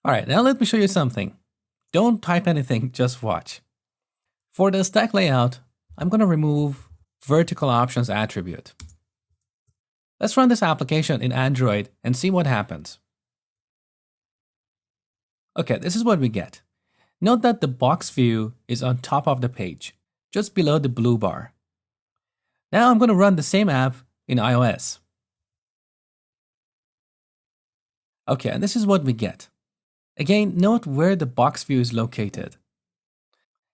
All right, now let me show you something. Don't type anything, just watch. For the stack layout, I'm going to remove vertical options attribute. Let's run this application in Android and see what happens. Okay, this is what we get. Note that the box view is on top of the page, just below the blue bar. Now I'm going to run the same app in iOS. Okay, and this is what we get. Again, note where the box view is located.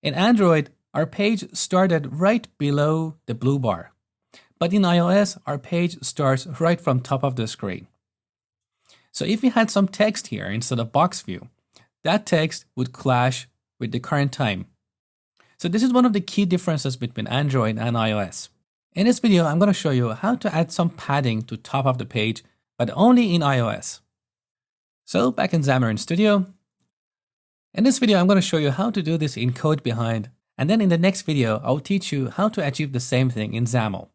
In Android, our page started right below the blue bar. But in iOS, our page starts right from top of the screen. So if we had some text here instead of box view, that text would clash with the current time. So this is one of the key differences between Android and iOS. In this video, I'm going to show you how to add some padding to top of the page, but only in iOS. So back in Xamarin Studio. In this video, I'm going to show you how to do this in Code Behind. And then in the next video, I'll teach you how to achieve the same thing in XAML.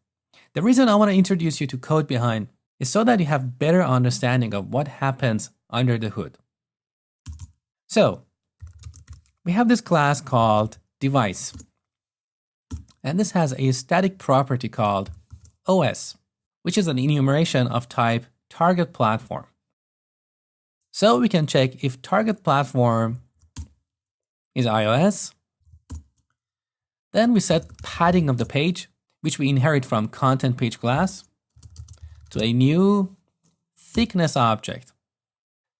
The reason I want to introduce you to Code Behind is so that you have better understanding of what happens under the hood. So we have this class called device. And this has a static property called OS, which is an enumeration of type target platform. So we can check if target platform is iOS. Then we set padding of the page, which we inherit from content page class, to a new thickness object.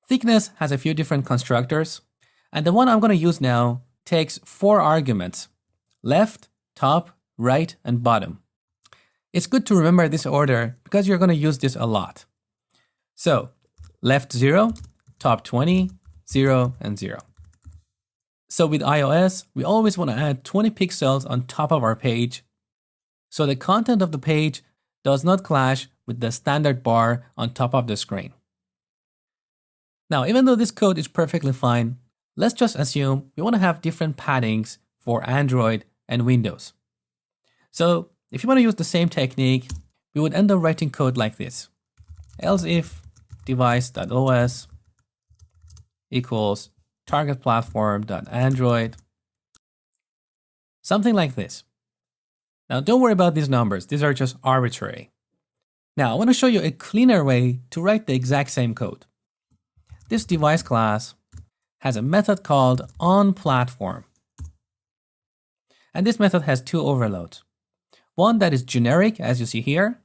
Thickness has a few different constructors, and the one I'm going to use now takes 4 arguments: left, top, right, and bottom. It's good to remember this order because you're going to use this a lot. So left 0, top 20, 0, and 0. So with iOS, we always want to add 20 pixels on top of our page, so the content of the page does not clash with the standard bar on top of the screen. Now, even though this code is perfectly fine, let's just assume we want to have different paddings for Android and Windows. So if you want to use the same technique, we would end up writing code like this: else if device.os equals target platform.android, something like this. Now don't worry about these numbers, these are just arbitrary. Now I want to show you a cleaner way to write the exact same code. This device class has a method called onPlatform. And this method has 2 overloads. One that is generic, as you see here,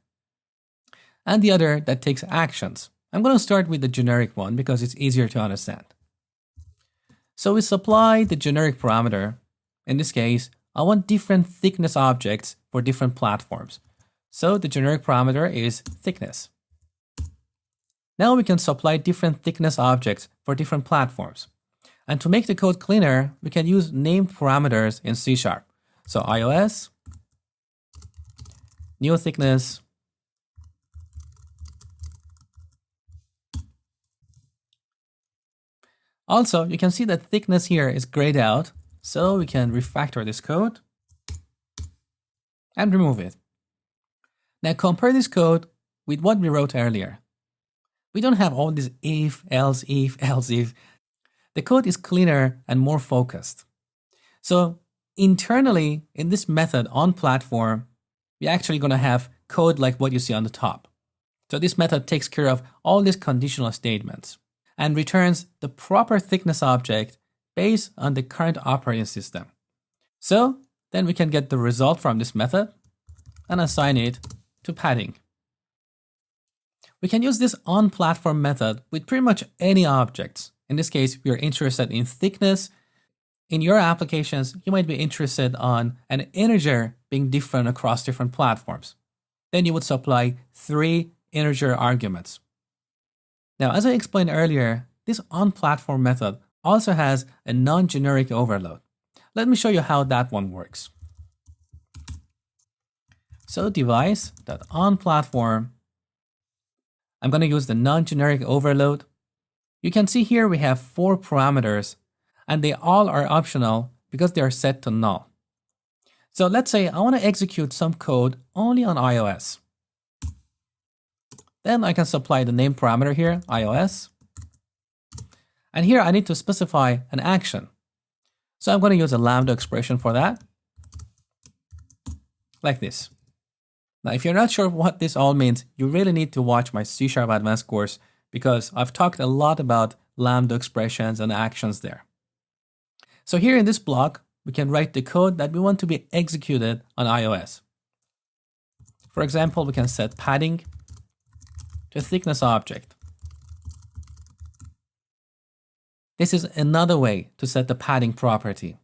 and the other that takes actions. I'm going to start with the generic one because it's easier to understand. So we supply the generic parameter. In this case, I want different thickness objects for different platforms. So the generic parameter is thickness. Now we can supply different thickness objects for different platforms. And to make the code cleaner, we can use named parameters in C#. So iOS, new thickness, also, you can see that thickness here is grayed out, so we can refactor this code and remove it. Now compare this code with what we wrote earlier. We don't have all this if, else, if, else, if. The code is cleaner and more focused. So internally, in this method onPlatform, we're actually going to have code like what you see on the top. So this method takes care of all these conditional statements and returns the proper thickness object based on the current operating system. So then we can get the result from this method and assign it to padding. We can use this onPlatform method with pretty much any objects. In this case, we are interested in thickness. In your applications, you might be interested on an integer being different across different platforms. Then you would supply 3 integer arguments. Now, as I explained earlier, this onPlatform method also has a non-generic overload. Let me show you how that one works. So device.onPlatform, I'm going to use the non-generic overload. You can see here we have 4 parameters, and they all are optional because they are set to null. So let's say I want to execute some code only on iOS. Then I can supply the name parameter here, iOS. And here I need to specify an action. So I'm going to use a Lambda expression for that, like this. Now, if you're not sure what this all means, you really need to watch my C# Advanced course because I've talked a lot about Lambda expressions and actions there. So here in this block, we can write the code that we want to be executed on iOS. For example, we can set padding to thickness object. This is another way to set the padding property.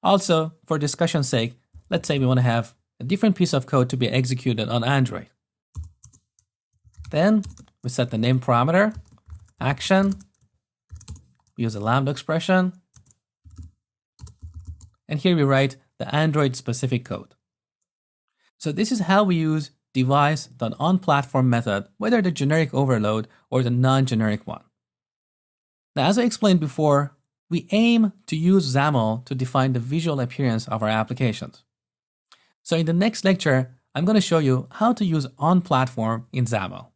Also, for discussion's sake, let's say we want to have a different piece of code to be executed on Android. Then we set the name parameter, action, we use a Lambda expression, and here we write the Android specific code. So this is how we use device.onPlatform method, whether the generic overload or the non-generic one. Now, as I explained before, we aim to use XAML to define the visual appearance of our applications. So in the next lecture, I'm going to show you how to use onPlatform in XAML.